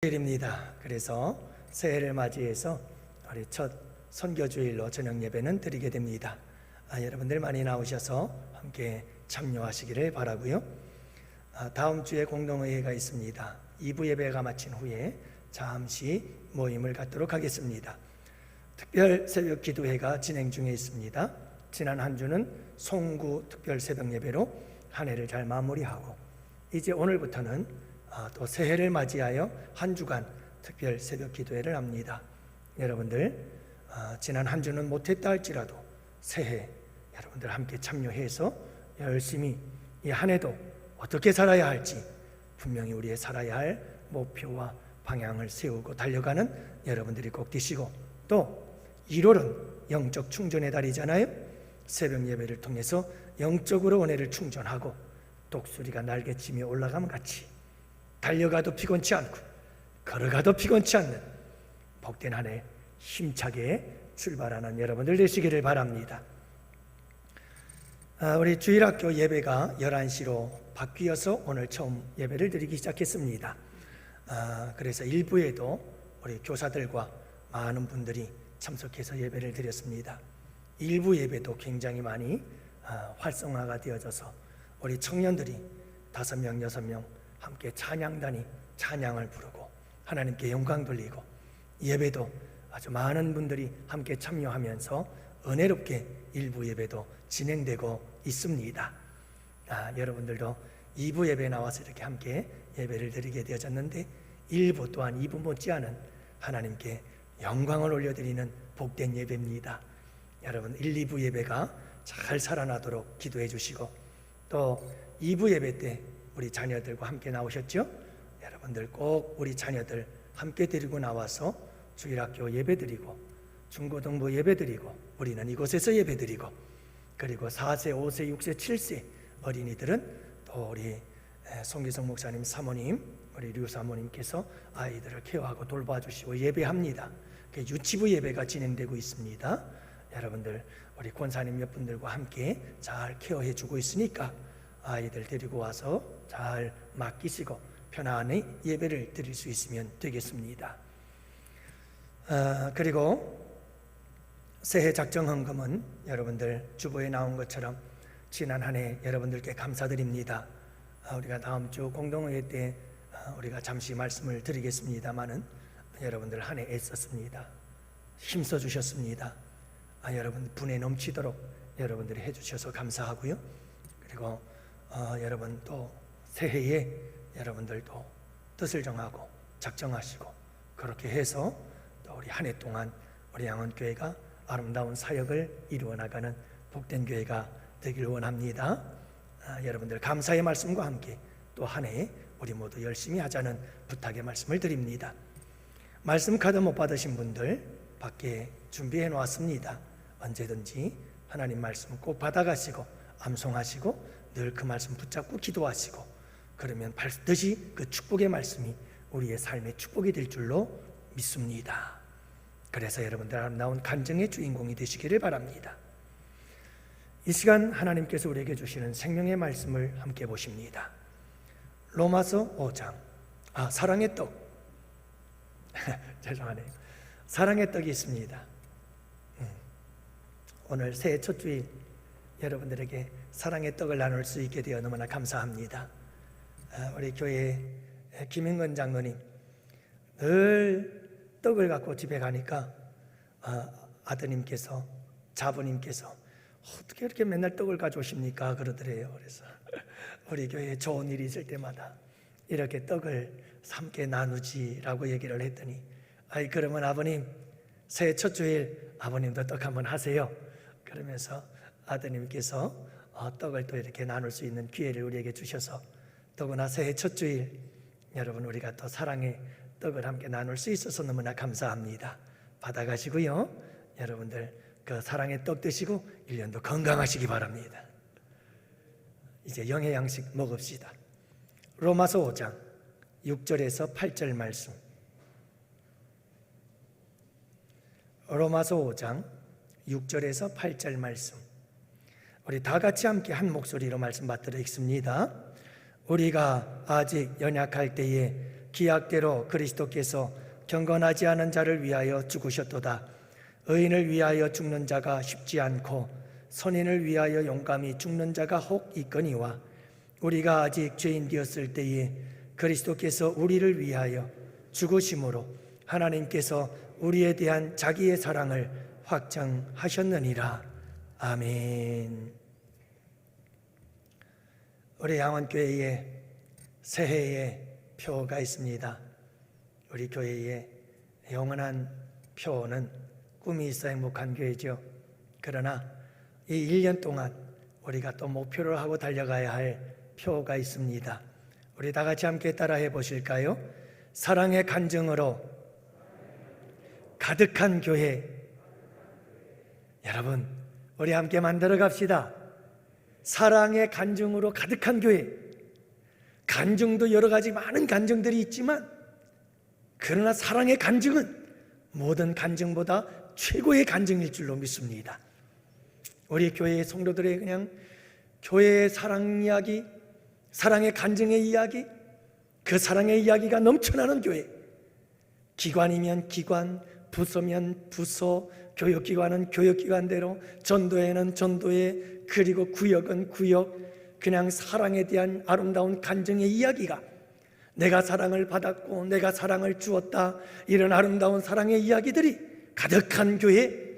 주일입니다. 그래서 새해를 맞이해서 우리 첫 선교주일로 저녁 예배는 드리게 됩니다. 여러분들 많이 나오셔서 함께 참여하시기를 바라고요. 다음 주에 공동회의가 있습니다. 2부 예배가 마친 후에 잠시 모임을 갖도록 하겠습니다. 특별 새벽 기도회가 진행 중에 있습니다. 지난 한 주는 송구 특별 새벽 예배로 한 해를 잘 마무리하고 이제 오늘부터는 또 새해를 맞이하여 한 주간 특별 새벽 기도회를 합니다. 여러분들 지난 한 주는 못했다 할지라도 새해 여러분들 함께 참여해서 열심히 이 한 해도 어떻게 살아야 할지 분명히 우리의 살아야 할 목표와 방향을 세우고 달려가는 여러분들이 꼭 되시고, 또 1월은 영적 충전의 달이잖아요. 새벽 예배를 통해서 영적으로 은혜를 충전하고 독수리가 날개치며 올라가면 같이 달려가도 피곤치 않고 걸어가도 피곤치 않는 복된 한 해 힘차게 출발하는 여러분들 되시기를 바랍니다. 우리 주일학교 예배가 11시로 바뀌어서 오늘 처음 예배를 드리기 시작했습니다. 그래서 일부에도 우리 교사들과 많은 분들이 참석해서 예배를 드렸습니다. 일부 예배도 굉장히 많이 활성화가 되어져서 우리 청년들이 5명, 6명 함께 찬양단이 찬양을 부르고 하나님께 영광 돌리고, 예배도 아주 많은 분들이 함께 참여하면서 은혜롭게 일부 예배도 진행되고 있습니다. 여러분들도 2부 예배에 나와서 이렇게 함께 예배를 드리게 되어졌는데, 1부 또한 2부 못지않은 하나님께 영광을 올려드리는 복된 예배입니다. 여러분 1, 2부 예배가 잘 살아나도록 기도해 주시고, 또 2부 예배 때 우리 자녀들과 함께 나오셨죠? 여러분들 꼭 우리 자녀들 함께 데리고 나와서 주일학교 예배드리고 중고등부 예배드리고 우리는 이곳에서 예배드리고, 그리고 4세, 5세, 6세, 7세 어린이들은 또 우리 송기성 목사님 사모님, 우리 류 사모님께서 아이들을 케어하고 돌봐주시고 예배합니다. 유치부 예배가 진행되고 있습니다. 여러분들 우리 권사님 몇 분들과 함께 잘 케어해 주고 있으니까 아이들 데리고 와서 잘 맡기시고 편안히 예배를 드릴 수 있으면 되겠습니다. 그리고 새해 작정헌금은 여러분들 주보에 나온 것처럼 지난 한 해 여러분들께 감사드립니다. 우리가 다음 주 공동회의 때 우리가 잠시 말씀을 드리겠습니다마는 여러분들 한 해 애썼습니다. 힘써 주셨습니다. 여러분 분에 넘치도록 여러분들이 해주셔서 감사하고요. 그리고 여러분 또 새해에 여러분들도 뜻을 정하고 작정하시고 그렇게 해서 또 우리 한 해 동안 우리 양원교회가 아름다운 사역을 이루어 나가는 복된 교회가 되길 원합니다. 여러분들 감사의 말씀과 함께 또 한 해 우리 모두 열심히 하자는 부탁의 말씀을 드립니다. 말씀 카드 못 받으신 분들 밖에 준비해 놓았습니다. 언제든지 하나님 말씀 꼭 받아가시고 암송하시고 늘 그 말씀 붙잡고 기도하시고, 그러면 반드시 그 축복의 말씀이 우리의 삶의 축복이 될 줄로 믿습니다. 그래서 여러분들 아름다운 간증의 주인공이 되시기를 바랍니다. 이 시간 하나님께서 우리에게 주시는 생명의 말씀을 함께 보십니다. 로마서 5장 사랑의 떡 죄송하네요. 사랑의 떡이 있습니다. 오늘 새해 첫 주일 여러분들에게 사랑의 떡을 나눌 수 있게 되어 너무나 감사합니다. 우리 교회 김행건 장로님 늘 떡을 갖고 집에 가니까 아드님께서 자부님께서 어떻게 이렇게 맨날 떡을 가져오십니까? 그러더래요. 그래서 우리 교회에 좋은 일이 있을 때마다 이렇게 떡을 함께 나누지라고 얘기를 했더니, 그러면 아버님 새해 첫 주일 아버님도 떡 한번 하세요. 그러면서 아드님께서 떡을 또 이렇게 나눌 수 있는 기회를 우리에게 주셔서 더구나 새해 첫 주일 여러분 우리가 또 사랑의 떡을 함께 나눌 수 있어서 너무나 감사합니다. 받아가시고요. 여러분들 그 사랑의 떡 드시고 1년도 건강하시기 바랍니다. 이제 영의 양식 먹읍시다. 로마서 5장 6절에서 8절 말씀. 로마서 5장 6절에서 8절 말씀. 우리 다 같이 함께 한 목소리로 말씀 받들어 읽습니다. 우리가 아직 연약할 때에 기약대로 그리스도께서 경건하지 않은 자를 위하여 죽으셨도다. 의인을 위하여 죽는 자가 쉽지 않고 선인을 위하여 용감히 죽는 자가 혹 있거니와 우리가 아직 죄인 되었을 때에 그리스도께서 우리를 위하여 죽으심으로 하나님께서 우리에 대한 자기의 사랑을 확정하셨느니라. 아멘. 우리 양원교회에 새해의 표가 있습니다. 우리 교회의 영원한 표는 꿈이 있어 행복한 교회죠. 그러나 이 1년 동안 우리가 또 목표를 하고 달려가야 할 표가 있습니다. 우리 다 같이 함께 따라해 보실까요? 사랑의 간증으로 가득한 교회. 여러분, 우리 함께 만들어 갑시다. 사랑의 간증으로 가득한 교회. 간증도 여러 가지 많은 간증들이 있지만 그러나 사랑의 간증은 모든 간증보다 최고의 간증일 줄로 믿습니다. 우리 교회의 성도들의 그냥 교회의 사랑 이야기, 사랑의 간증의 이야기, 그 사랑의 이야기가 넘쳐나는 교회. 기관이면 기관, 부서면 부서, 교육기관은 교육기관대로, 전도회는 전도회, 그리고 구역은 구역, 그냥 사랑에 대한 아름다운 간증의 이야기가, 내가 사랑을 받았고 내가 사랑을 주었다, 이런 아름다운 사랑의 이야기들이 가득한 교회.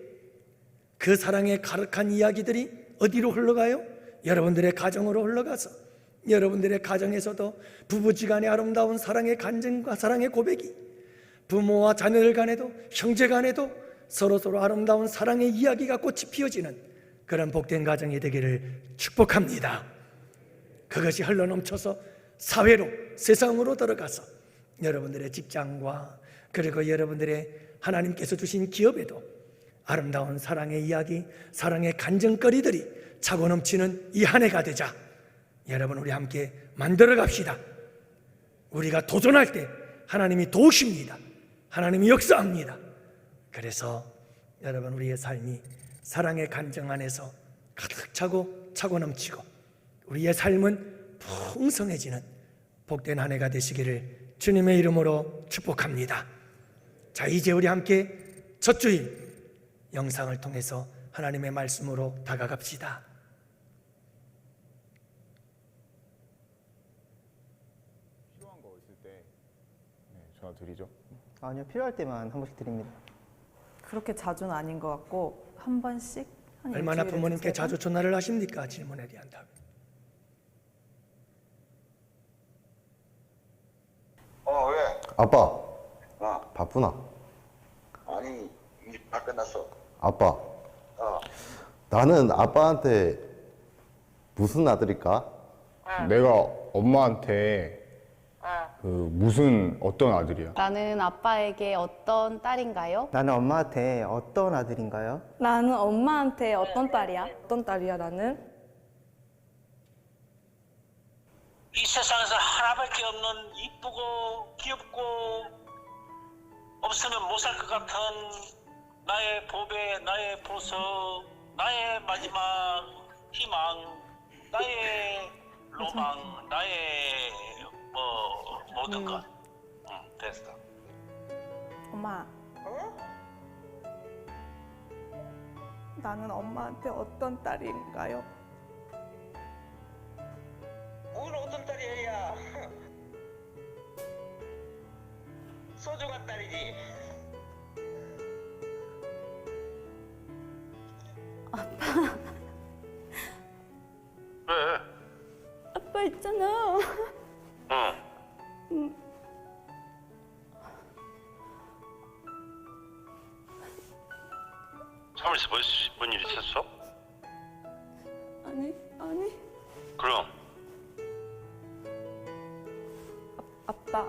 그 사랑에 가득한 이야기들이 어디로 흘러가요? 여러분들의 가정으로 흘러가서 여러분들의 가정에서도 부부지간의 아름다운 사랑의 간증과 사랑의 고백이, 부모와 자녀들 간에도 형제 간에도 서로서로 아름다운 사랑의 이야기가 꽃이 피어지는 그런 복된 가정이 되기를 축복합니다. 그것이 흘러넘쳐서 사회로, 세상으로 들어가서 여러분들의 직장과 그리고 여러분들의 하나님께서 주신 기업에도 아름다운 사랑의 이야기, 사랑의 간증거리들이 차고 넘치는 이 한 해가 되자 여러분, 우리 함께 만들어 갑시다. 우리가 도전할 때 하나님이 도우십니다. 하나님이 역사합니다. 그래서 여러분, 우리의 삶이 사랑의 간증 안에서 가득 차고 넘치고 우리의 삶은 풍성해지는 복된 한 해가 되시기를 주님의 이름으로 축복합니다. 자, 이제 우리 함께 첫 주일 영상을 통해서 하나님의 말씀으로 다가갑시다. 필요한 거 있을 때 전화 드리죠. 아니요, 필요할 때만 한 번씩 드립니다. 그렇게 자주는 아닌 것 같고 한 번씩 한 얼마나 일주일에 부모님께 두세 번? 자주 전화를 하십니까? 질문에 대한 답. 왜? 아빠, 어, 바쁘나? 아니, 일 다 끝났어. 아빠, 어, 나는 아빠한테 무슨 아들일까? 내가 엄마한테 무슨 어떤 아들이야? 나는 아빠에게 어떤 딸인가요? 나는 엄마한테 어떤 아들인가요? 나는 엄마한테 어떤 딸이야? 어떤 딸이야 나는? 이 세상에서 하나밖에 없는 이쁘고 귀엽고 없으면 못 살 것 같은 나의 보배, 나의 보석, 나의 마지막 희망, 나의 로망, 나의 모든 것. 됐어. 엄마. 나는 엄마한테 어떤 딸인가요? 뭘 어떤 딸이야, 야. 소중한 딸이지. 왜? 아빠 있잖아. 응. 참을서 뭔 일 있었어? 아니. 그럼. 아빠.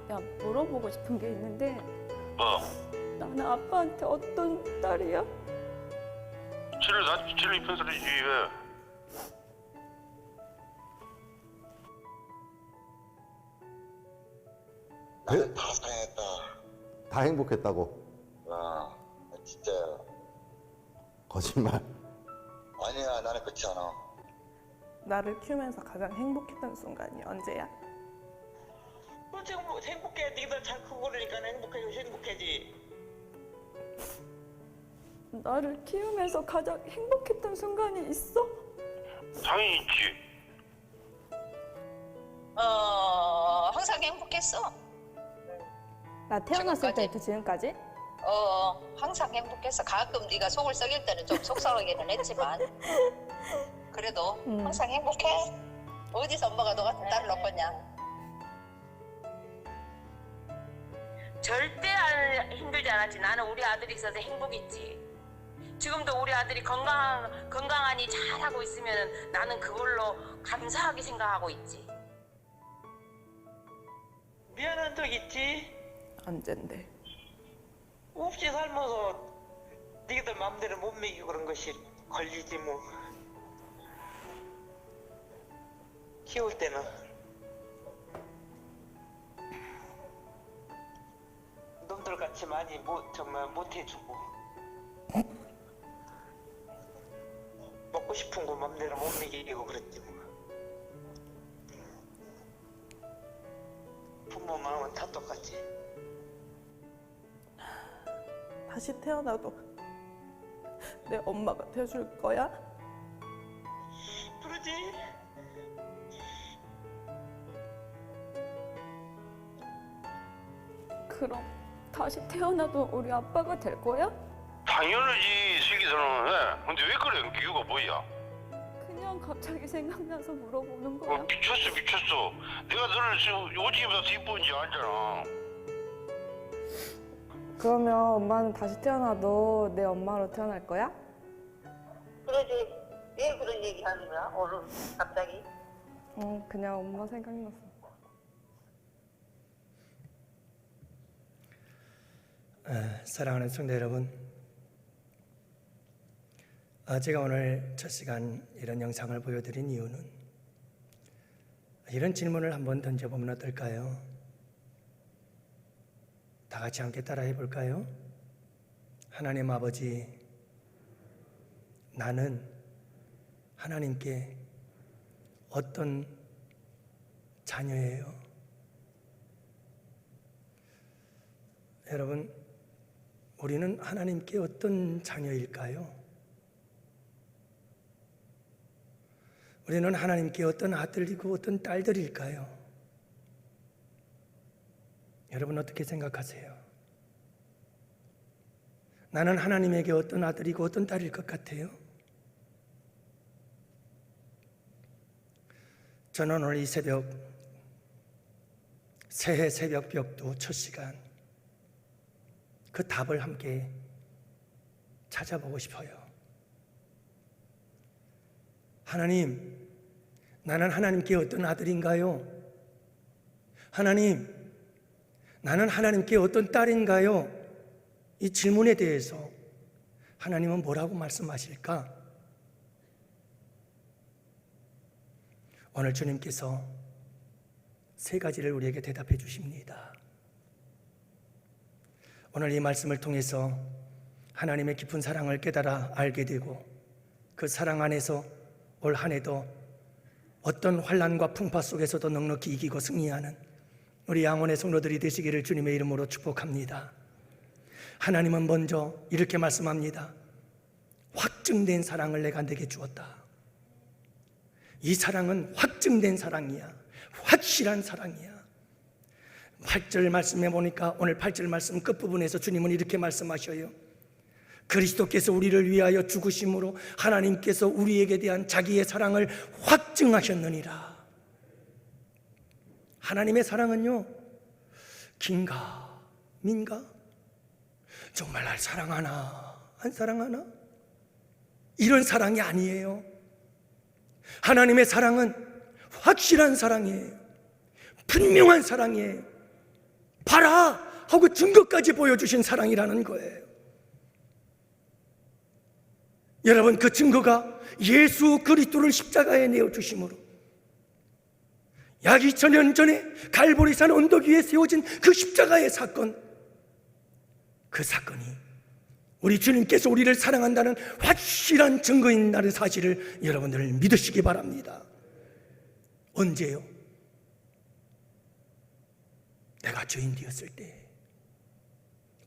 야, 물어보고 싶은 게 있는데 뭐? 나는 아빠한테 어떤 딸이야? 칠로 입힌 소리지 왜? 나는 다 사랑했다. 다 행복했다고. 진짜야. 거짓말. 아니야, 나는 그렇지 않아. 나를 키우면서 가장 행복했던 순간이 언제야? 그렇지, 행복해. 네가 잘 크고 그러니까 행복해지. 나를 키우면서 가장 행복했던 순간이 있어? 당연히 있지. 항상 행복했어. 나 태어났을 지금까지? 때부터 지금까지? 항상 행복했어. 가끔 네가 속을 썩일 때는 좀 속상하기는 했지만 그래도 항상 행복해. 어디서 엄마가 너 같은 딸을 얻겠냐. 절대 힘들지 않았지. 나는 우리 아들이 있어서 행복했지. 지금도 우리 아들이 건강하니 잘하고 있으면 나는 그걸로 감사하게 생각하고 있지. 미안한 적 있지? 언젠데? 없이 살면서 니들 마음대로 못 먹이고 그런 것이 걸리지 뭐. 키울 때는 놈들 같이 많이 정말 못 해주고 먹고 싶은 거 맘대로 못 먹이고 그랬지 뭐. 부모 마음은 다 똑같지. 다시 태어나도 내 엄마가 돼줄 거야? 그러지. 그럼 다시 태어나도 우리 아빠가 될 거야? 당연하지, 슬기서는. 근데 왜 그래? 이유가 뭐야? 그냥 갑자기 생각나서 물어보는 거야. 미쳤어. 내가 너를 지금 오지기보다 이쁜지 알잖아. 그러면 엄마는 다시 태어나도 내 엄마로 태어날 거야? 그러지. 왜 그런 얘기 하는 거야? 오늘 갑자기? 그냥 엄마 생각났어. 사랑하는 성도 여러분, 제가 오늘 첫 시간 이런 영상을 보여드린 이유는 이런 질문을 한번 던져보면 어떨까요? 다 같이 함께 따라해 볼까요? 하나님 아버지, 나는 하나님께 어떤 자녀예요? 여러분, 우리는 하나님께 어떤 자녀일까요? 우리는 하나님께 어떤 아들이고 어떤 딸들일까요? 여러분 어떻게 생각하세요? 나는 하나님에게 어떤 아들이고 어떤 딸일 것 같아요? 저는 오늘 이 새벽, 새해 새벽벽도 첫 시간 그 답을 함께 찾아보고 싶어요. 하나님, 나는 하나님께 어떤 아들인가요? 하나님, 나는 하나님께 어떤 딸인가요? 이 질문에 대해서 하나님은 뭐라고 말씀하실까? 오늘 주님께서 세 가지를 우리에게 대답해 주십니다. 오늘 이 말씀을 통해서 하나님의 깊은 사랑을 깨달아 알게 되고 그 사랑 안에서 올 한 해도 어떤 환난과 풍파 속에서도 넉넉히 이기고 승리하는 우리 양원의 성도들이 되시기를 주님의 이름으로 축복합니다. 하나님은 먼저 이렇게 말씀합니다. 확증된 사랑을 내가 내게 주었다. 이 사랑은 확증된 사랑이야. 확실한 사랑이야. 8절 말씀해 보니까 오늘 8절 말씀 끝부분에서 주님은 이렇게 말씀하셔요. 그리스도께서 우리를 위하여 죽으심으로 하나님께서 우리에게 대한 자기의 사랑을 확증하셨느니라. 하나님의 사랑은요, 긴가 민가? 정말 날 사랑하나 안 사랑하나? 이런 사랑이 아니에요. 하나님의 사랑은 확실한 사랑이에요. 분명한 사랑이에요. 봐라 하고 증거까지 보여주신 사랑이라는 거예요. 여러분, 그 증거가 예수 그리스도를 십자가에 내어주심으로 약 2000년 전에 갈보리산 언덕 위에 세워진 그 십자가의 사건, 그 사건이 우리 주님께서 우리를 사랑한다는 확실한 증거인다는 사실을 여러분들 믿으시기 바랍니다. 언제요? 내가 죄인 되었을 때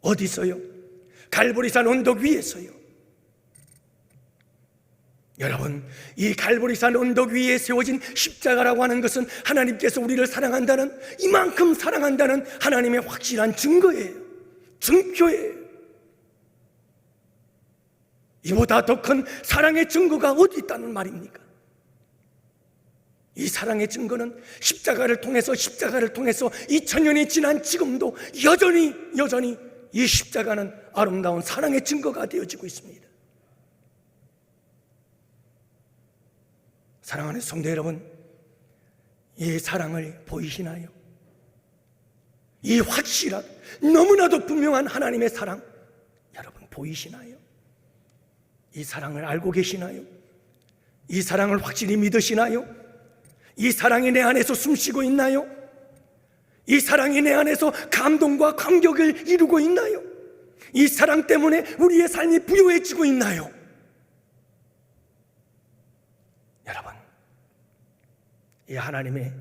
어디서요? 갈보리산 언덕 위에서요. 여러분, 이 갈보리산 언덕 위에 세워진 십자가라고 하는 것은 하나님께서 우리를 사랑한다는, 이만큼 사랑한다는 하나님의 확실한 증거예요. 증표예요. 이보다 더 큰 사랑의 증거가 어디 있다는 말입니까? 이 사랑의 증거는 십자가를 통해서 2000년이 지난 지금도 여전히 이 십자가는 아름다운 사랑의 증거가 되어지고 있습니다. 사랑하는 성도 여러분, 이 사랑을 보이시나요? 이 확실한, 너무나도 분명한 하나님의 사랑, 여러분 보이시나요? 이 사랑을 알고 계시나요? 이 사랑을 확실히 믿으시나요? 이 사랑이 내 안에서 숨쉬고 있나요? 이 사랑이 내 안에서 감동과 감격을 이루고 있나요? 이 사랑 때문에 우리의 삶이 부유해지고 있나요? 여러분, 이 하나님의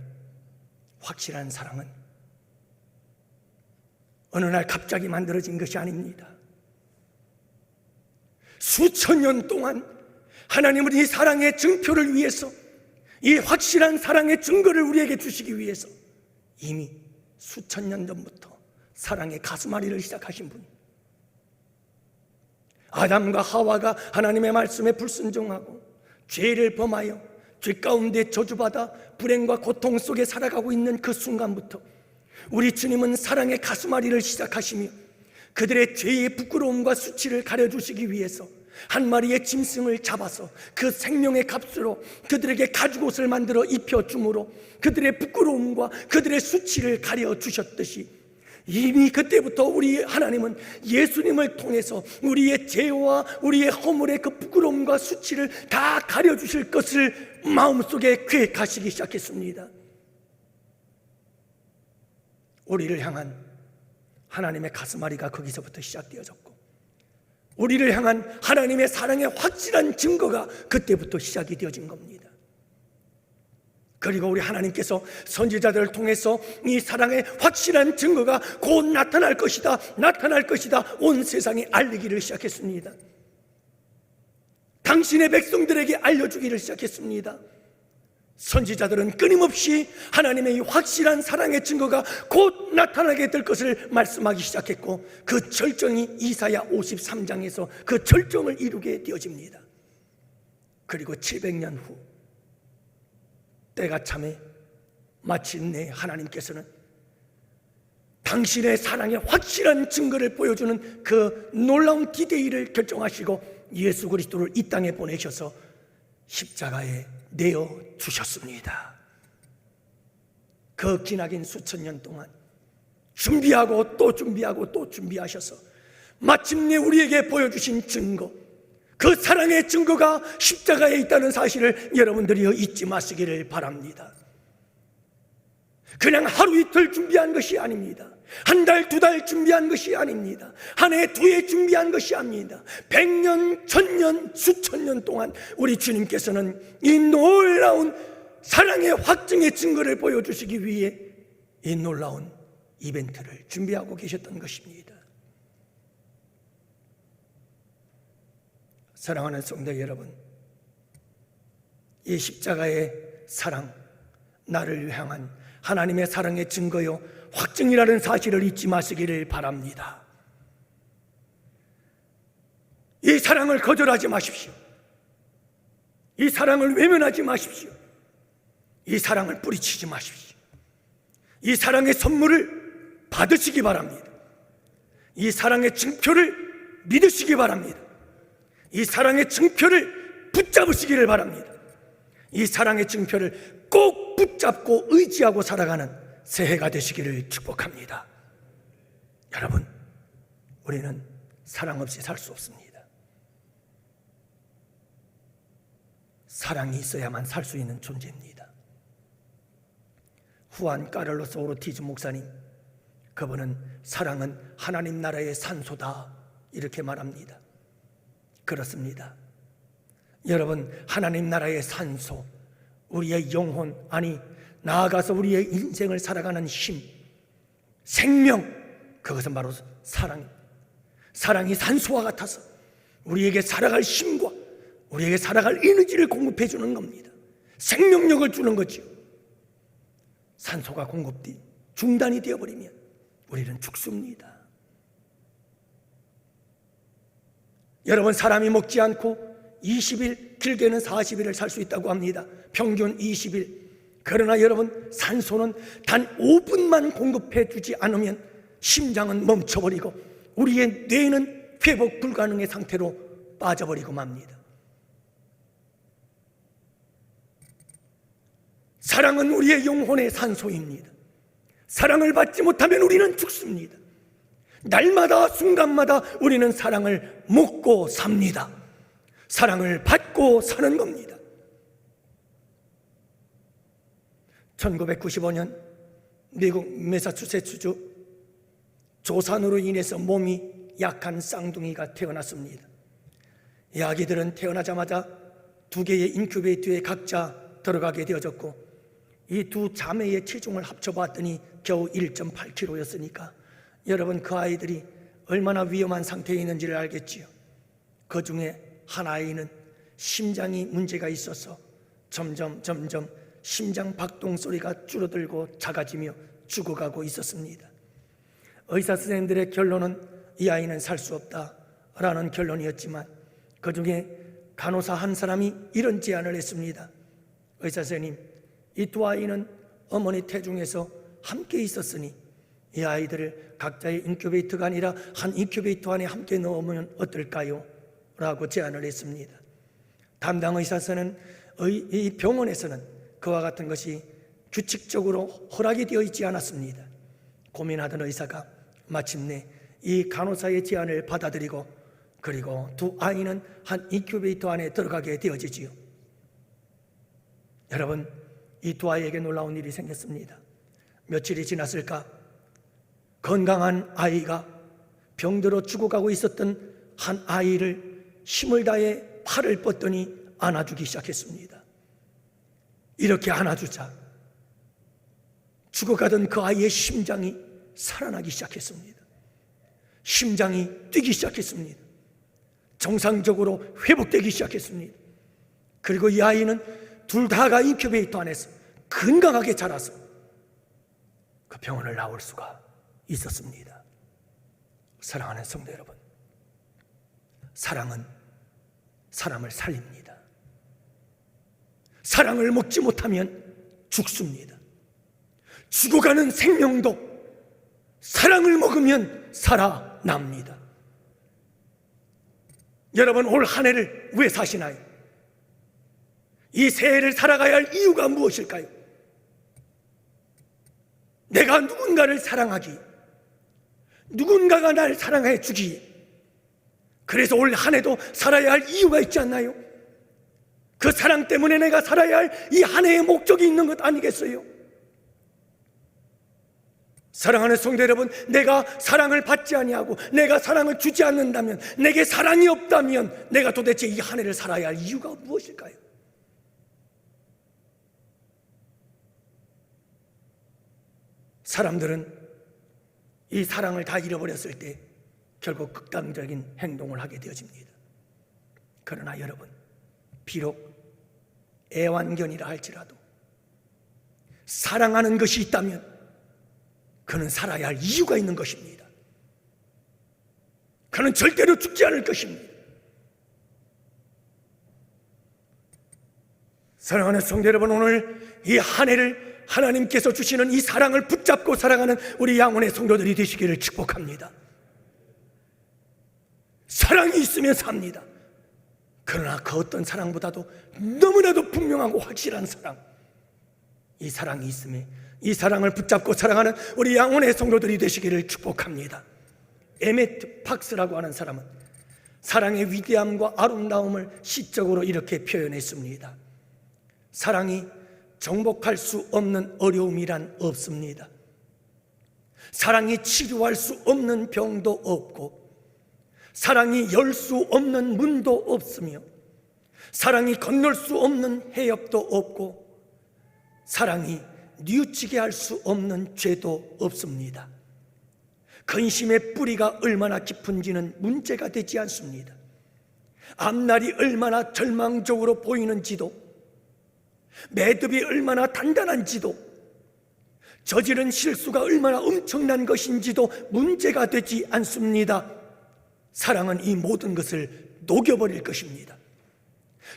확실한 사랑은 어느 날 갑자기 만들어진 것이 아닙니다. 수천 년 동안 하나님은 이 사랑의 증표를 위해서, 이 확실한 사랑의 증거를 우리에게 주시기 위해서 이미 수천 년 전부터 사랑의 가슴앓이를 시작하신 분, 아담과 하와가 하나님의 말씀에 불순종하고 죄를 범하여 죄 가운데 저주받아 불행과 고통 속에 살아가고 있는 그 순간부터 우리 주님은 사랑의 가슴앓이를 시작하시며 그들의 죄의 부끄러움과 수치를 가려주시기 위해서 한 마리의 짐승을 잡아서 그 생명의 값으로 그들에게 가죽옷을 만들어 입혀줌으로 그들의 부끄러움과 그들의 수치를 가려주셨듯이 이미 그때부터 우리 하나님은 예수님을 통해서 우리의 죄와 우리의 허물의 그 부끄러움과 수치를 다 가려주실 것을 마음속에 계획하시기 시작했습니다. 우리를 향한 하나님의 가슴앓이가 거기서부터 시작되어졌고, 우리를 향한 하나님의 사랑의 확실한 증거가 그때부터 시작이 되어진 겁니다. 그리고 우리 하나님께서 선지자들을 통해서 이 사랑의 확실한 증거가 곧 나타날 것이다 온 세상에 알리기를 시작했습니다. 당신의 백성들에게 알려주기를 시작했습니다. 선지자들은 끊임없이 하나님의 이 확실한 사랑의 증거가 곧 나타나게 될 것을 말씀하기 시작했고, 그 절정이 이사야 53장에서 그 절정을 이루게 되어집니다. 그리고 700년 후 때가 참에 마침내 하나님께서는 당신의 사랑의 확실한 증거를 보여주는 그 놀라운 디데이를 결정하시고 예수 그리스도를 이 땅에 보내셔서 십자가에 내어 주셨습니다. 그 기나긴 수천 년 동안 준비하고 또 준비하고 또 준비하셔서 마침내 우리에게 보여주신 증거, 그 사랑의 증거가 십자가에 있다는 사실을 여러분들이 잊지 마시기를 바랍니다. 그냥 하루 이틀 준비한 것이 아닙니다. 한 달, 두 달 준비한 것이 아닙니다. 한 해, 두 해 준비한 것이 아닙니다. 100년, 1000년, 수천 년 동안 우리 주님께서는 이 놀라운 사랑의 확증의 증거를 보여주시기 위해 이 놀라운 이벤트를 준비하고 계셨던 것입니다. 사랑하는 성도 여러분, 이 십자가의 사랑, 나를 향한 하나님의 사랑의 증거요 확증이라는 사실을 잊지 마시기를 바랍니다. 이 사랑을 거절하지 마십시오. 이 사랑을 외면하지 마십시오. 이 사랑을 뿌리치지 마십시오. 이 사랑의 선물을 받으시기 바랍니다. 이 사랑의 증표를 믿으시기 바랍니다. 이 사랑의 증표를 붙잡으시기를 바랍니다. 이 사랑의 증표를 꼭 붙잡고 의지하고 살아가는 새해가 되시기를 축복합니다. 여러분, 우리는 사랑 없이 살 수 없습니다. 사랑이 있어야만 살 수 있는 존재입니다. 후안 까를로스 오르티즈 목사님, 그분은 사랑은 하나님 나라의 산소다 이렇게 말합니다. 그렇습니다. 여러분, 하나님 나라의 산소, 우리의 영혼, 아니 나아가서 우리의 인생을 살아가는 힘, 생명, 그것은 바로 사랑입니다. 사랑이 산소와 같아서 우리에게 살아갈 힘과 우리에게 살아갈 에너지를 공급해 주는 겁니다. 생명력을 주는 거죠. 산소가 공급이 중단이 되어버리면 우리는 죽습니다. 여러분, 사람이 먹지 않고 20일, 길게는 40일을 살 수 있다고 합니다. 평균 20일. 그러나 여러분, 산소는 단 5분만 공급해 주지 않으면 심장은 멈춰버리고 우리의 뇌는 회복 불가능의 상태로 빠져버리고 맙니다. 사랑은 우리의 영혼의 산소입니다. 사랑을 받지 못하면 우리는 죽습니다. 날마다 순간마다 우리는 사랑을 먹고 삽니다. 사랑을 받고 사는 겁니다. 1995년 미국 매사추세츠주 조산으로 인해서 몸이 약한 쌍둥이가 태어났습니다. 이 아기들은 태어나자마자 2개의 인큐베이터에 각자 들어가게 되어졌고, 이 두 자매의 체중을 합쳐봤더니 겨우 1.8kg였으니까 여러분, 그 아이들이 얼마나 위험한 상태에 있는지를 알겠지요. 그 중에 한 아이는 심장이 문제가 있어서 점점 심장 박동 소리가 줄어들고 작아지며 죽어가고 있었습니다. 의사 선생님들의 결론은 이 아이는 살 수 없다라는 결론이었지만, 그 중에 간호사 한 사람이 이런 제안을 했습니다. 의사 선생님, 이 두 아이는 어머니 태중에서 함께 있었으니 이 아이들을 각자의 인큐베이터가 아니라 한 인큐베이터 안에 함께 넣으면 어떨까요? 라고 제안을 했습니다. 담당 의사서는 이 병원에서는 그와 같은 것이 규칙적으로 허락이 되어 있지 않았습니다. 고민하던 의사가 마침내 이 간호사의 제안을 받아들이고, 그리고 두 아이는 한 인큐베이터 안에 들어가게 되어지지요. 여러분, 이 두 아이에게 놀라운 일이 생겼습니다. 며칠이 지났을까? 건강한 아이가 병들어 죽어가고 있었던 한 아이를 힘을 다해 팔을 뻗더니 안아주기 시작했습니다. 이렇게 안아주자 죽어가던 그 아이의 심장이 살아나기 시작했습니다. 심장이 뛰기 시작했습니다. 정상적으로 회복되기 시작했습니다. 그리고 이 아이는 둘 다가 인큐베이터 안에서 건강하게 자라서 그 병원을 나올 수가 있었습니다. 사랑하는 성도 여러분, 사랑은 사람을 살립니다. 사랑을 먹지 못하면 죽습니다. 죽어가는 생명도 사랑을 먹으면 살아납니다. 여러분, 올 한 해를 왜 사시나요? 이 새해를 살아가야 할 이유가 무엇일까요? 내가 누군가를 사랑하기, 누군가가 날 사랑해 주기, 그래서 올 한 해도 살아야 할 이유가 있지 않나요? 그 사랑 때문에 내가 살아야 할 이 한 해의 목적이 있는 것 아니겠어요? 사랑하는 성도 여러분, 내가 사랑을 받지 아니하고 내가 사랑을 주지 않는다면, 내게 사랑이 없다면 내가 도대체 이 한 해를 살아야 할 이유가 무엇일까요? 사람들은 이 사랑을 다 잃어버렸을 때 결국 극단적인 행동을 하게 되어집니다. 그러나 여러분, 비록 애완견이라 할지라도 사랑하는 것이 있다면 그는 살아야 할 이유가 있는 것입니다. 그는 절대로 죽지 않을 것입니다. 사랑하는 성도 여러분, 오늘 이 한 해를 하나님께서 주시는 이 사랑을 붙잡고 살아가는 우리 양원의 성도들이 되시기를 축복합니다. 사랑이 있으면 삽니다. 그러나 그 어떤 사랑보다도 너무나도 분명하고 확실한 사랑, 이 사랑이 있음에 이 사랑을 붙잡고 살아가는 우리 양원의 성도들이 되시기를 축복합니다. 에메트 박스라고 하는 사람은 사랑의 위대함과 아름다움을 시적으로 이렇게 표현했습니다. 사랑이 정복할 수 없는 어려움이란 없습니다. 사랑이 치료할 수 없는 병도 없고, 사랑이 열 수 없는 문도 없으며, 사랑이 건널 수 없는 해협도 없고, 사랑이 뉘우치게 할 수 없는 죄도 없습니다. 근심의 뿌리가 얼마나 깊은지는 문제가 되지 않습니다. 앞날이 얼마나 절망적으로 보이는지도, 매듭이 얼마나 단단한지도, 저지른 실수가 얼마나 엄청난 것인지도 문제가 되지 않습니다. 사랑은 이 모든 것을 녹여버릴 것입니다.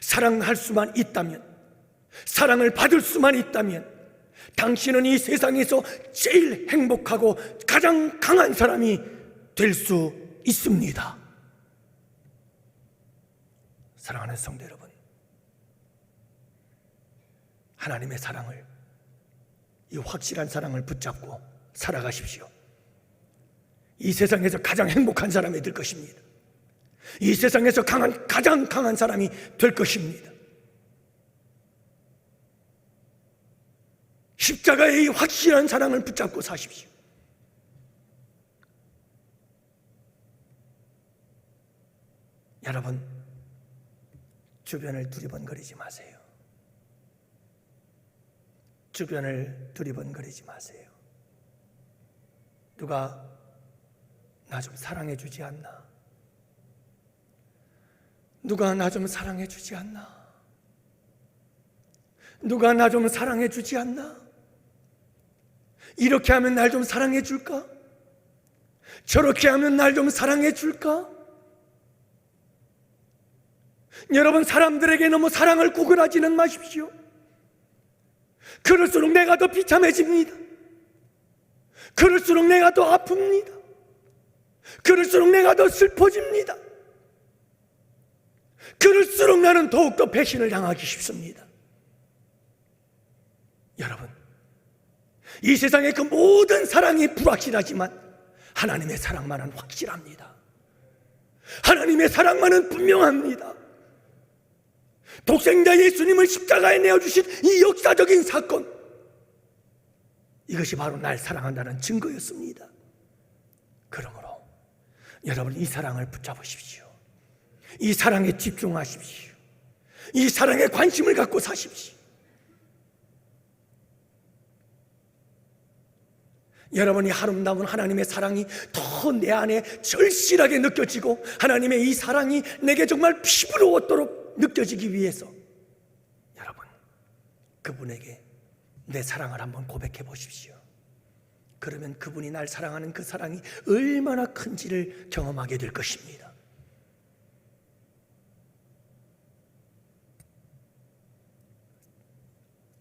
사랑할 수만 있다면, 사랑을 받을 수만 있다면 당신은 이 세상에서 제일 행복하고 가장 강한 사람이 될 수 있습니다. 사랑하는 성도 여러분, 하나님의 사랑을, 이 확실한 사랑을 붙잡고 살아가십시오. 이 세상에서 가장 행복한 사람이 될 것입니다. 이 세상에서 가장 강한 사람이 될 것입니다. 십자가의 이 확실한 사랑을 붙잡고 사십시오. 여러분, 주변을 두리번거리지 마세요. 주변을 두리번거리지 마세요. 누가 나 좀 사랑해 주지 않나? 누가 나 좀 사랑해 주지 않나? 누가 나 좀 사랑해 주지 않나? 이렇게 하면 날 좀 사랑해 줄까? 저렇게 하면 날 좀 사랑해 줄까? 여러분, 사람들에게 너무 사랑을 구걸하지는 마십시오. 그럴수록 내가 더 비참해집니다. 그럴수록 내가 더 아픕니다. 그럴수록 내가 더 슬퍼집니다. 그럴수록 나는 더욱더 배신을 당하기 쉽습니다. 여러분, 이 세상의 그 모든 사랑이 불확실하지만 하나님의 사랑만은 확실합니다. 하나님의 사랑만은 분명합니다. 독생자 예수님을 십자가에 내어주신 이 역사적인 사건, 이것이 바로 날 사랑한다는 증거였습니다. 그러므로 여러분, 이 사랑을 붙잡으십시오. 이 사랑에 집중하십시오. 이 사랑에 관심을 갖고 사십시오. 여러분이 아름다운 하나님의 사랑이 더 내 안에 절실하게 느껴지고 하나님의 이 사랑이 내게 정말 피부로웠도록 느껴지기 위해서 여러분, 그분에게 내 사랑을 한번 고백해 보십시오. 그러면 그분이 날 사랑하는 그 사랑이 얼마나 큰지를 경험하게 될 것입니다.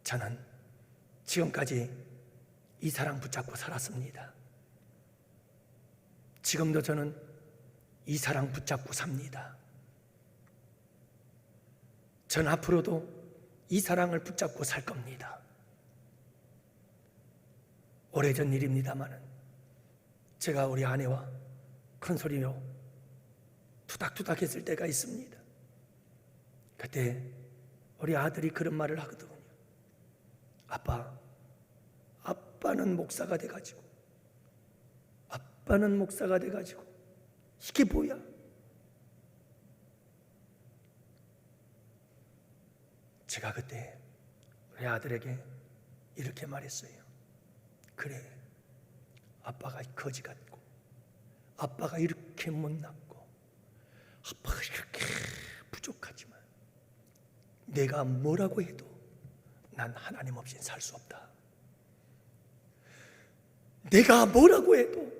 저는 지금까지 이 사랑 붙잡고 살았습니다. 지금도 저는 이 사랑 붙잡고 삽니다. 전 앞으로도 이 사랑을 붙잡고 살 겁니다. 오래전 일입니다마는 제가 우리 아내와 큰 소리로 투닥투닥 했을 때가 있습니다. 그때 우리 아들이 그런 말을 하거든요. 아빠는 목사가 돼가지고, 아빠는 목사가 돼가지고 이게 뭐야? 제가 그때 우리 아들에게 이렇게 말했어요. 그래, 아빠가 거지 같고, 아빠가 이렇게 못났고, 아빠가 이렇게 부족하지만 내가 뭐라고 해도 난 하나님 없이는 살 수 없다. 내가 뭐라고 해도,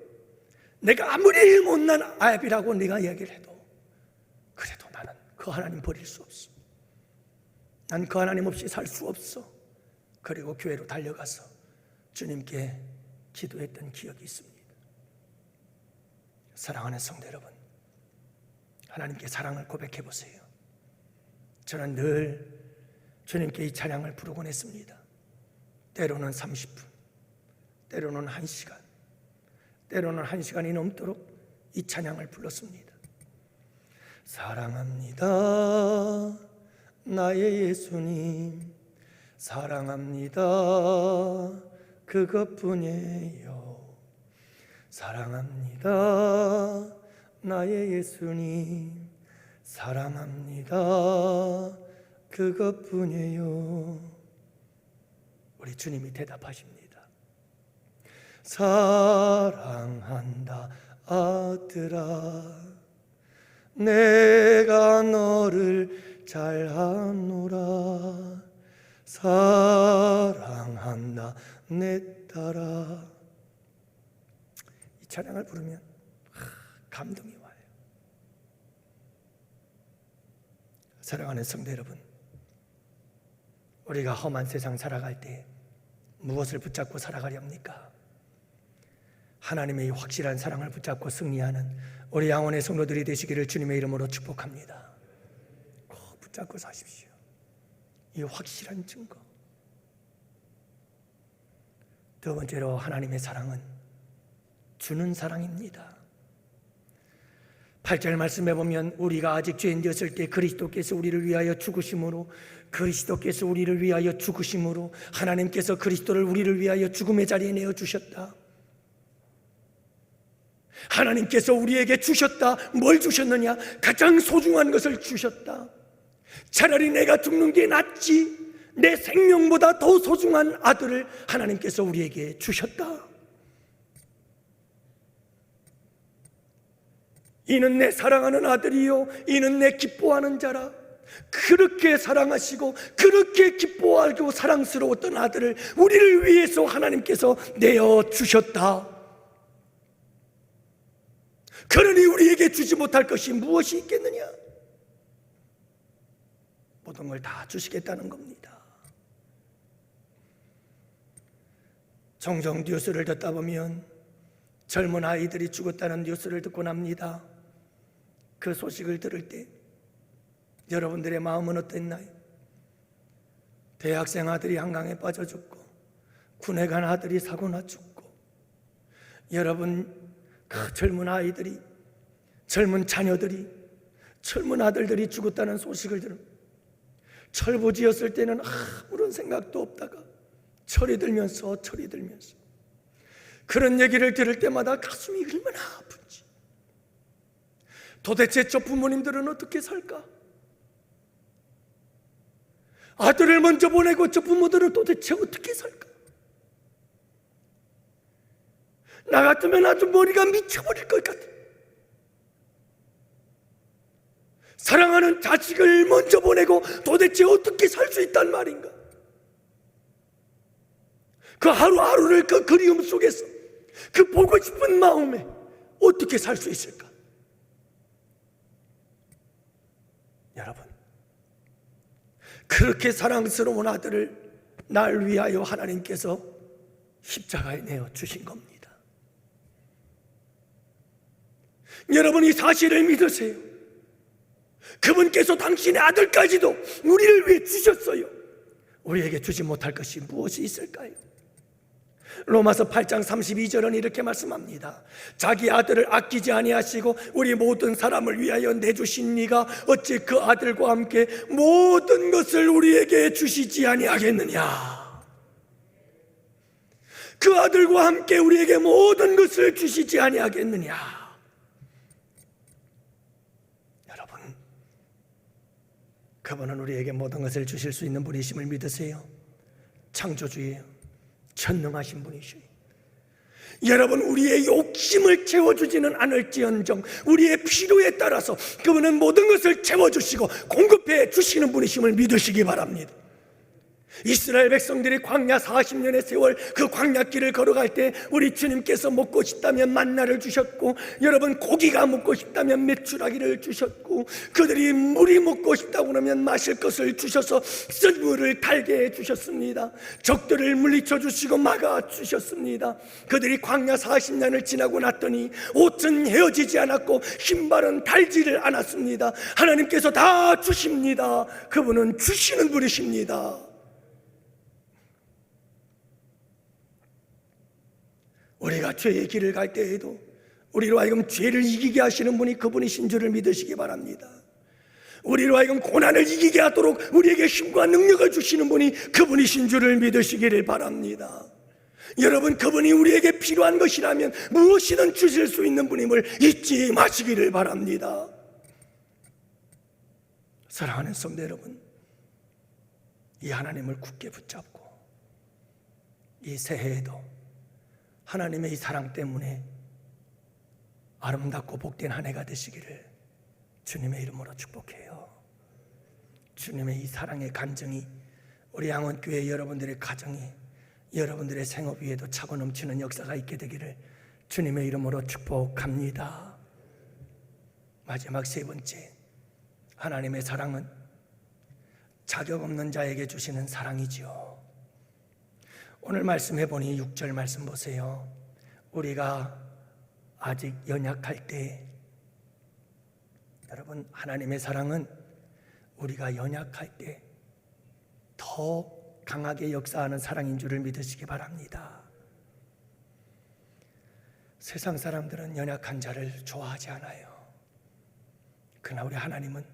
내가 아무리 못난 아비라고 내가 이야기를 해도 그래도 나는 그 하나님 버릴 수 없어. 난 그 하나님 없이 살 수 없어. 그리고 교회로 달려가서 주님께 기도했던 기억이 있습니다. 사랑하는 성도 여러분, 하나님께 사랑을 고백해 보세요. 저는 늘 주님께 이 찬양을 부르곤 했습니다. 때로는 30분, 때로는 1시간, 때로는 1시간이 넘도록 이 찬양을 불렀습니다. 사랑합니다, 나의 예수님, 사랑합니다, 그것뿐이에요. 사랑합니다, 나의 예수님, 사랑합니다, 그것뿐이에요. 우리 주님이 대답하십니다. 사랑한다 아들아 내가 너를 잘하노라 사랑한다 내 딸아. 이 찬양을 부르면 감동이 와요. 사랑하는 성도 여러분, 우리가 험한 세상 살아갈 때 무엇을 붙잡고 살아가렵니까? 하나님의 이 확실한 사랑을 붙잡고 승리하는 우리 양원의 성도들이 되시기를 주님의 이름으로 축복합니다. 꼭 붙잡고 사십시오. 이 확실한 증거. 두 번째로 하나님의 사랑은 주는 사랑입니다. 8절 말씀해 보면 우리가 아직 죄인 되었을 때 그리스도께서 우리를 위하여 죽으심으로 하나님께서 그리스도를 우리를 위하여 죽음의 자리에 내어주셨다. 하나님께서 우리에게 주셨다. 뭘 주셨느냐? 가장 소중한 것을 주셨다. 차라리 내가 죽는 게 낫지, 내 생명보다 더 소중한 아들을 하나님께서 우리에게 주셨다. 이는 내 사랑하는 아들이요 이는 내 기뻐하는 자라. 그렇게 사랑하시고 그렇게 기뻐하고 사랑스러웠던 아들을 우리를 위해서 하나님께서 내어주셨다. 그러니 우리에게 주지 못할 것이 무엇이 있겠느냐? 모든 걸 다 주시겠다는 겁니다. 종종 뉴스를 듣다 보면 젊은 아이들이 죽었다는 뉴스를 듣곤 합니다. 그 소식을 들을 때 여러분들의 마음은 어땠나요? 대학생 아들이 한강에 빠져 죽고 군에 간 아들이 사고나 죽고, 여러분 그 젊은 아이들이, 젊은 자녀들이, 젊은 아들들이 죽었다는 소식을 들으면 철부지였을 때는 아무런 생각도 없다가 철이 들면서 그런 얘기를 들을 때마다 가슴이 얼마나 아픈지. 도대체 저 부모님들은 어떻게 살까? 아들을 먼저 보내고 저 부모들은 도대체 어떻게 살까? 나 같으면 아주 머리가 미쳐버릴 것 같아. 사랑하는 자식을 먼저 보내고 도대체 어떻게 살 수 있단 말인가? 그 하루하루를 그 그리움 속에서, 그 보고 싶은 마음에 어떻게 살 수 있을까? 여러분, 그렇게 사랑스러운 아들을 날 위하여 하나님께서 십자가에 내어 주신 겁니다. 여러분, 이 사실을 믿으세요. 그분께서 당신의 아들까지도 우리를 위해 주셨어요. 우리에게 주지 못할 것이 무엇이 있을까요? 로마서 8장 32절은 이렇게 말씀합니다. 자기 아들을 아끼지 아니하시고 우리 모든 사람을 위하여 내주신 이가 어찌 그 아들과 함께 모든 것을 우리에게 주시지 아니하겠느냐? 그 아들과 함께 우리에게 모든 것을 주시지 아니하겠느냐? 여러분, 그분은 우리에게 모든 것을 주실 수 있는 분이심을 믿으세요. 창조주예요. 전능하신 분이시요. 여러분, 우리의 욕심을 채워주지는 않을지언정 우리의 필요에 따라서 그분은 모든 것을 채워주시고 공급해 주시는 분이심을 믿으시기 바랍니다. 이스라엘 백성들이 광야 40년의 세월 그 광야길을 걸어갈 때 우리 주님께서 먹고 싶다면 만나를 주셨고, 여러분 고기가 먹고 싶다면 메추라기를 주셨고, 그들이 물이 먹고 싶다고 그러면 마실 것을 주셔서 쓴물을 달게 해주셨습니다. 적들을 물리쳐 주시고 막아 주셨습니다. 그들이 광야 40년을 지나고 났더니 옷은 헤어지지 않았고 신발은 달지를 않았습니다. 하나님께서 다 주십니다. 그분은 주시는 분이십니다. 우리가 죄의 길을 갈 때에도 우리로 하여금 죄를 이기게 하시는 분이 그분이신 줄을 믿으시기 바랍니다. 우리로 하여금 고난을 이기게 하도록 우리에게 힘과 능력을 주시는 분이 그분이신 줄을 믿으시기를 바랍니다. 여러분, 그분이 우리에게 필요한 것이라면 무엇이든 주실 수 있는 분임을 잊지 마시기를 바랍니다. 사랑하는 성도 여러분, 이 하나님을 굳게 붙잡고 이 새해에도 하나님의 이 사랑 때문에 아름답고 복된 한 해가 되시기를 주님의 이름으로 축복해요. 주님의 이 사랑의 감정이 우리 양원교회 여러분들의 가정이, 여러분들의 생업 위에도 차고 넘치는 역사가 있게 되기를 주님의 이름으로 축복합니다. 마지막 세 번째, 하나님의 사랑은 자격 없는 자에게 주시는 사랑이지요. 오늘 말씀해 보니 6절 말씀 보세요. 우리가 아직 연약할 때, 여러분, 하나님의 사랑은 우리가 연약할 때 더 강하게 역사하는 사랑인 줄을 믿으시기 바랍니다. 세상 사람들은 연약한 자를 좋아하지 않아요. 그러나 우리 하나님은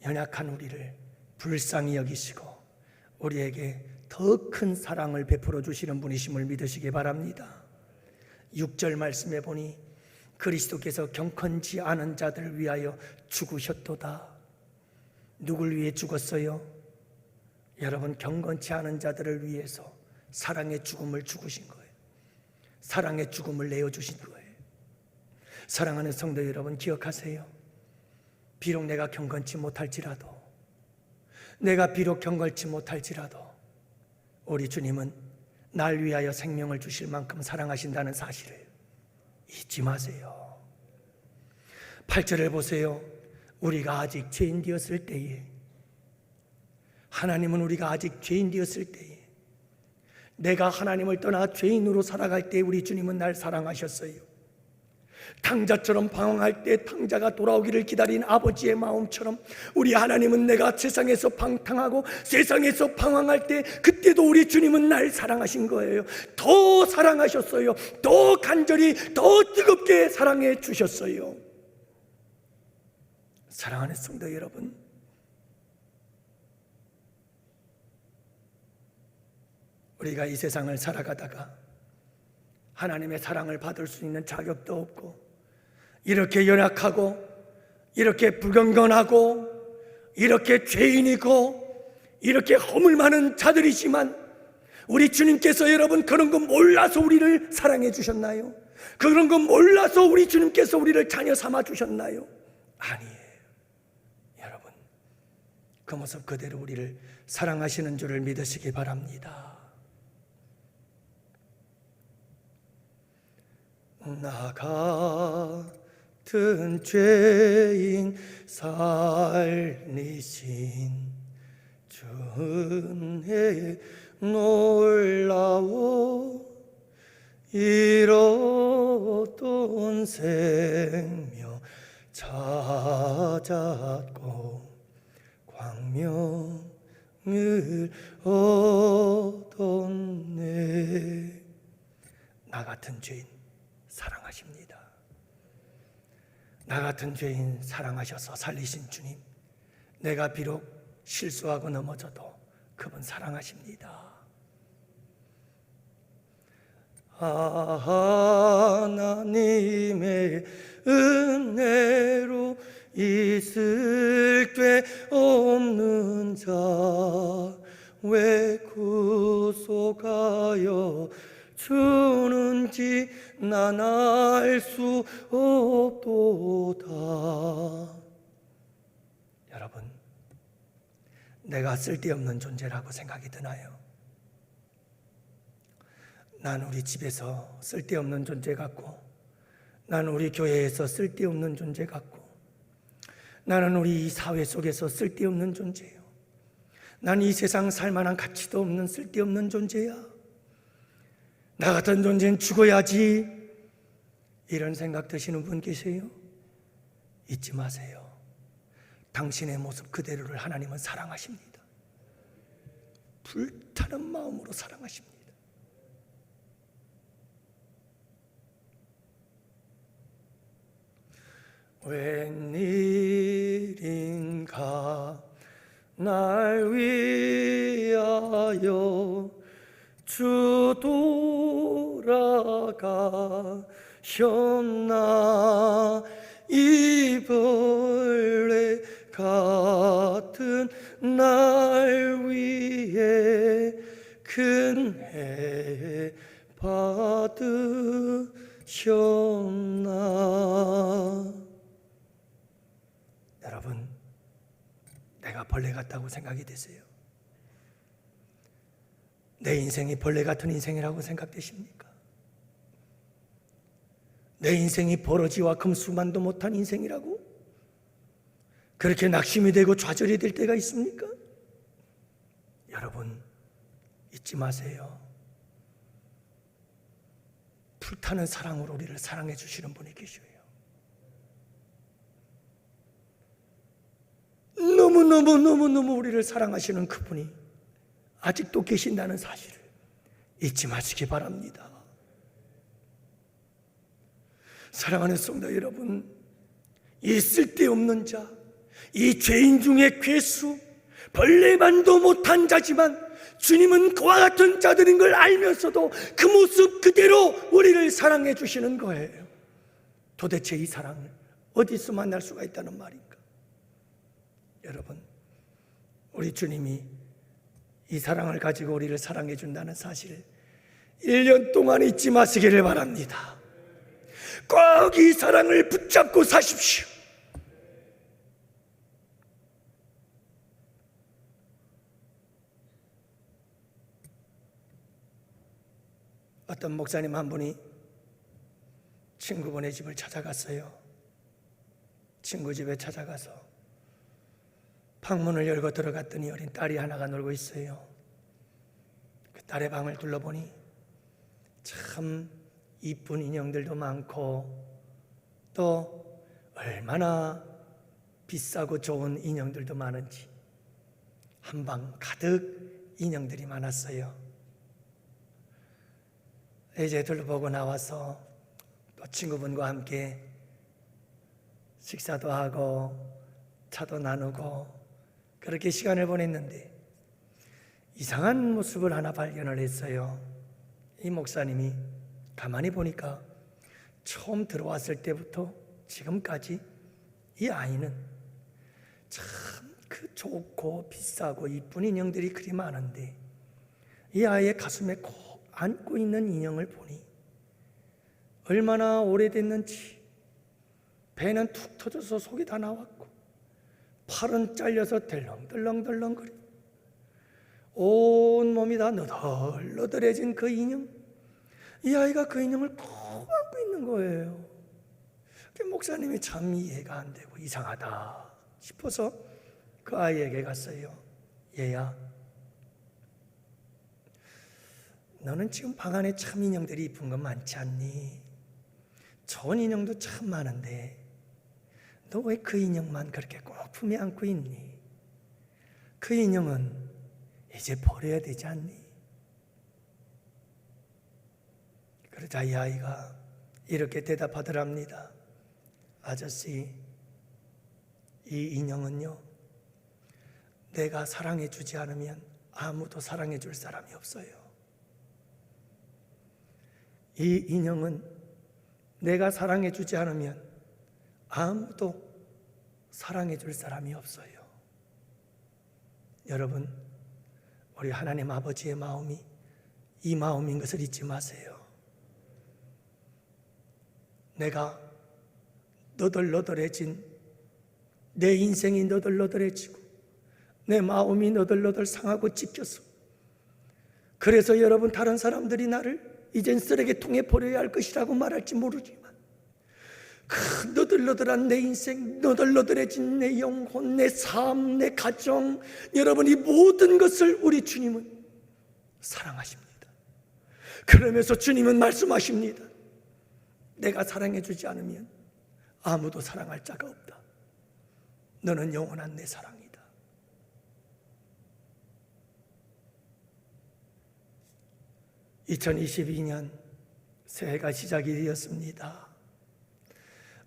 연약한 우리를 불쌍히 여기시고 우리에게 더 큰 사랑을 베풀어 주시는 분이심을 믿으시기 바랍니다. 6절 말씀에 보니 그리스도께서 경건치 않은 자들을 위하여 죽으셨도다. 누굴 위해 죽었어요? 여러분, 경건치 않은 자들을 위해서 사랑의 죽음을 죽으신 거예요. 사랑의 죽음을 내어주신 거예요. 사랑하는 성도 여러분, 기억하세요. 비록 내가 경건치 못할지라도, 내가 비록 경건치 못할지라도 우리 주님은 날 위하여 생명을 주실 만큼 사랑하신다는 사실을 잊지 마세요. 8절을 보세요. 우리가 아직 죄인 되었을 때에, 하나님은 우리가 아직 죄인 되었을 때에, 내가 하나님을 떠나 죄인으로 살아갈 때 우리 주님은 날 사랑하셨어요. 탕자처럼 방황할 때 탕자가 돌아오기를 기다린 아버지의 마음처럼 우리 하나님은 내가 세상에서 방탕하고 세상에서 방황할 때 그때도 우리 주님은 날 사랑하신 거예요. 더 사랑하셨어요. 더 간절히, 더 뜨겁게 사랑해 주셨어요. 사랑하는 성도 여러분, 우리가 이 세상을 살아가다가 하나님의 사랑을 받을 수 있는 자격도 없고, 이렇게 연약하고, 이렇게 불경건하고, 이렇게 죄인이고, 이렇게 허물 많은 자들이지만 우리 주님께서 여러분 그런 거 몰라서 우리를 사랑해 주셨나요? 그런 거 몰라서 우리 주님께서 우리를 자녀 삼아 주셨나요? 아니에요. 여러분, 그 모습 그대로 우리를 사랑하시는 줄을 믿으시기 바랍니다. 나 같은 죄인 살리신 주 은혜 놀라워 잃었던 생명 찾았고 광명을 얻었네. 나 같은 죄인 사랑하십니다. 나 같은 죄인 사랑하셔서 살리신 주님, 내가 비록 실수하고 넘어져도 그분 사랑하십니다. 하나님의 은혜로 있을 데 없는 자 왜 구속하여 주는지 난 알 수 없도다. 여러분, 내가 쓸데없는 존재라고 생각이 드나요? 난 우리 집에서 쓸데없는 존재 같고, 난 우리 교회에서 쓸데없는 존재 같고, 나는 우리 이 사회 속에서 쓸데없는 존재예요. 난 이 세상 살만한 가치도 없는 쓸데없는 존재야. 나 같은 존재는 죽어야지. 이런 생각 드시는 분 계세요? 잊지 마세요. 당신의 모습 그대로를 하나님은 사랑하십니다. 불타는 마음으로 사랑하십니다. 웬일인가 날 위하여 주 돌아가셨나. 이 벌레 같은 날 위해 큰 해 받으셨나. 얻으셨나. 여러분, 내가 벌레 같다고 생각이 되세요? 내 인생이 벌레 같은 인생이라고 생각되십니까? 내 인생이 버러지와 금수만도 못한 인생이라고? 그렇게 낙심이 되고 좌절이 될 때가 있습니까? 여러분, 잊지 마세요. 불타는 사랑으로 우리를 사랑해 주시는 분이 계셔요. 너무너무 우리를 사랑하시는 그분이 아직도 계신다는 사실을 잊지 마시기 바랍니다. 사랑하는 성도 여러분, 이 쓸데없는 자, 이 죄인 중에 괴수, 벌레만도 못한 자지만 주님은 그와 같은 자들인 걸 알면서도 그 모습 그대로 우리를 사랑해 주시는 거예요. 도대체 이 사랑을 어디서 만날 수가 있다는 말인가? 여러분, 우리 주님이 이 사랑을 가지고 우리를 사랑해 준다는 사실을 1년 동안 잊지 마시기를 바랍니다. 꼭 이 사랑을 붙잡고 사십시오. 어떤 목사님 한 분이 친구분의 집을 찾아갔어요. 친구 집에 찾아가서 방문을 열고 들어갔더니 어린 딸이 하나가 놀고 있어요. 그 딸의 방을 둘러보니 참 이쁜 인형들도 많고 또 얼마나 비싸고 좋은 인형들도 많은지 한 방 가득 인형들이 많았어요. 이제 둘러보고 나와서 또 친구분과 함께 식사도 하고 차도 나누고 그렇게 시간을 보냈는데 이상한 모습을 하나 발견을 했어요. 이 목사님이 가만히 보니까 처음 들어왔을 때부터 지금까지 이 아이는 참 그 좋고 비싸고 이쁜 인형들이 그리 많은데 이 아이의 가슴에 꼭 안고 있는 인형을 보니 얼마나 오래됐는지 배는 툭 터져서 속이 다 나왔고 팔은 잘려서 덜렁덜렁거리고 온 몸이 다 너덜너덜해진 그 인형, 이 아이가 그 인형을 꼭 안고 있는 거예요. 그 목사님이 참 이해가 안 되고 이상하다 싶어서 그 아이에게 갔어요. 얘야, 너는 지금 방 안에 참 인형들이 이쁜 거 많지 않니? 좋은 인형도 참 많은데 너 왜 그 인형만 그렇게 꼭 품에 안고 있니? 그 인형은 이제 버려야 되지 않니? 그러자 이 아이가 이렇게 대답하더랍니다. 아저씨, 이 인형은요, 내가 사랑해 주지 않으면 아무도 사랑해 줄 사람이 없어요. 이 인형은 내가 사랑해 주지 않으면 아무도 사랑해 줄 사람이 없어요. 여러분, 우리 하나님 아버지의 마음이 이 마음인 것을 잊지 마세요. 내가 너덜너덜해진 내 인생이 너덜너덜해지고 내 마음이 너덜너덜 상하고 찢겨서 그래서 여러분 다른 사람들이 나를 이젠 쓰레기통에 버려야 할 것이라고 말할지 모르지만 그 너덜너덜한 내 인생, 너덜너덜해진 내 영혼, 내 삶, 내 가정, 여러분 이 모든 것을 우리 주님은 사랑하십니다. 그러면서 주님은 말씀하십니다. 내가 사랑해 주지 않으면 아무도 사랑할 자가 없다. 너는 영원한 내 사랑이다. 2022년 새해가 시작이 되었습니다.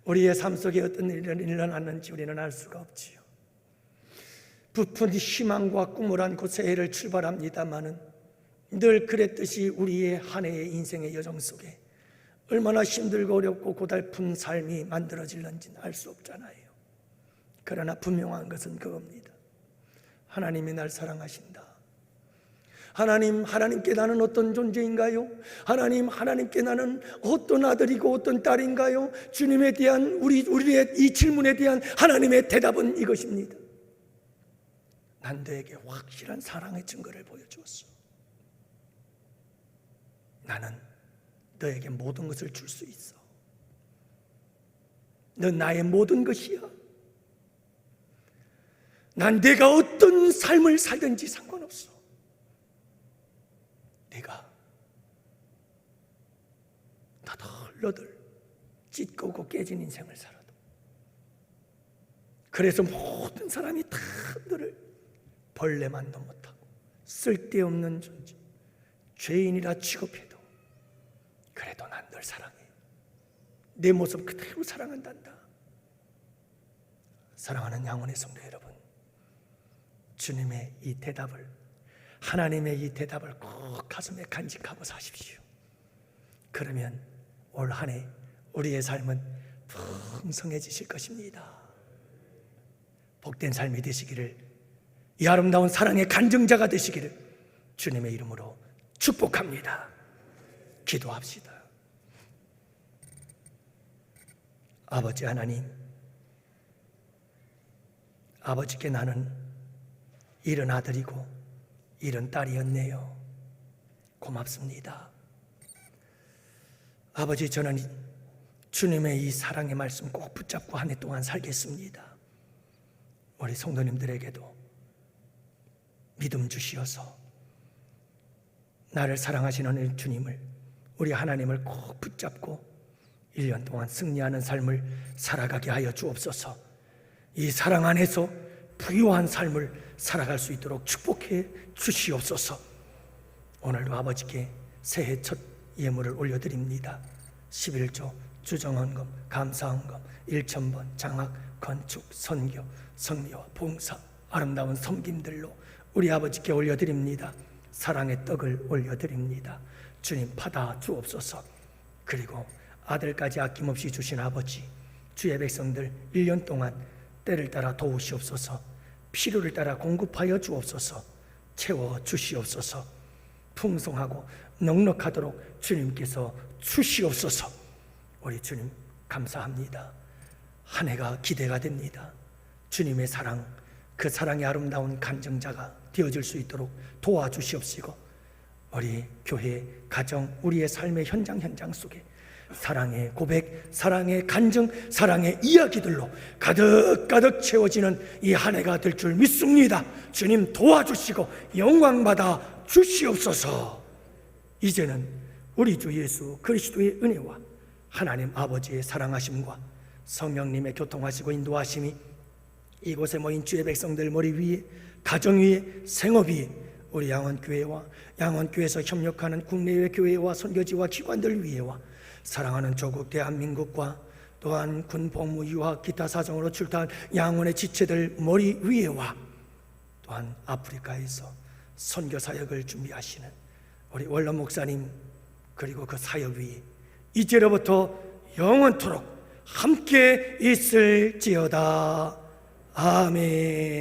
우리의 삶 속에 어떤 일이 일어났는지 우리는 알 수가 없지요. 부푼 희망과 꿈을 안고 새해를 출발합니다마는 늘 그랬듯이 우리의 한 해의 인생의 여정 속에 얼마나 힘들고 어렵고 고달픈 삶이 만들어질는지는 알 수 없잖아요. 그러나 분명한 것은 그겁니다. 하나님이 날 사랑하신다. 하나님께 나는 어떤 존재인가요? 하나님께 나는 어떤 아들이고 어떤 딸인가요? 주님에 대한 우리의 이 질문에 대한 하나님의 대답은 이것입니다. 난 너에게 확실한 사랑의 증거를 보여주었어. 나는 너에게 모든 것을 줄 수 있어. 넌 나의 모든 것이야. 난 내가 어떤 삶을 살든지 상관없어. 내가 너덜너덜 찢고 깨진 인생을 살아도, 그래서 모든 사람이 다 너를 벌레만도 못하고 쓸데없는 존재, 죄인이라 취급해도 그래도 난 널 사랑해. 내 모습 그대로 사랑한단다. 사랑하는 양원의 성도 여러분, 주님의 이 대답을, 하나님의 이 대답을 꼭 가슴에 간직하고 사십시오. 그러면 올 한 해 우리의 삶은 풍성해지실 것입니다. 복된 삶이 되시기를, 이 아름다운 사랑의 간증자가 되시기를 주님의 이름으로 축복합니다. 기도합시다. 아버지 하나님, 아버지께 나는 이런 아들이고 이런 딸이었네요. 고맙습니다. 아버지, 저는 주님의 이 사랑의 말씀 꼭 붙잡고 한 해 동안 살겠습니다. 우리 성도님들에게도 믿음 주시어서 나를 사랑하시는 주님을, 우리 하나님을 꼭 붙잡고 1년 동안 승리하는 삶을 살아가게 하여 주옵소서. 이 사랑 안에서 부유한 삶을 살아갈 수 있도록 축복해 주시옵소서. 오늘도 아버지께 새해 첫 예물을 올려드립니다. 11조, 주정헌금, 감사헌금, 1,000번, 장학, 건축, 선교, 성미와 봉사, 아름다운 섬김들로 우리 아버지께 올려드립니다. 사랑의 떡을 올려드립니다. 주님, 받아 주옵소서. 그리고 아들까지 아낌없이 주신 아버지, 주의 백성들 1년 동안 때를 따라 도우시옵소서. 필요를 따라 공급하여 주옵소서. 채워 주시옵소서. 풍성하고 넉넉하도록 주님께서 주시옵소서. 우리 주님 감사합니다. 한 해가 기대가 됩니다. 주님의 사랑, 그 사랑의 아름다운 간증자가 되어질 수 있도록 도와주시옵시고, 우리 교회, 가정, 우리의 삶의 현장 속에 사랑의 고백, 사랑의 간증, 사랑의 이야기들로 가득가득 채워지는 이 한 해가 될 줄 믿습니다. 주님 도와주시고 영광받아 주시옵소서. 이제는 우리 주 예수 그리스도의 은혜와 하나님 아버지의 사랑하심과 성령님의 교통하시고 인도하심이 이곳에 모인 주의 백성들 머리 위에, 가정 위에, 생업 위에, 우리 양원교회와 양원교회에서 협력하는 국내외 교회와 선교지와 기관들 위에와 사랑하는 조국 대한민국과 또한 군 복무, 유학, 기타 사정으로 출타한 양원의 지체들 머리 위에와 또한 아프리카에서 선교 사역을 준비하시는 우리 원로 목사님, 그리고 그 사역 위에 이제로부터 영원토록 함께 있을지어다. 아멘.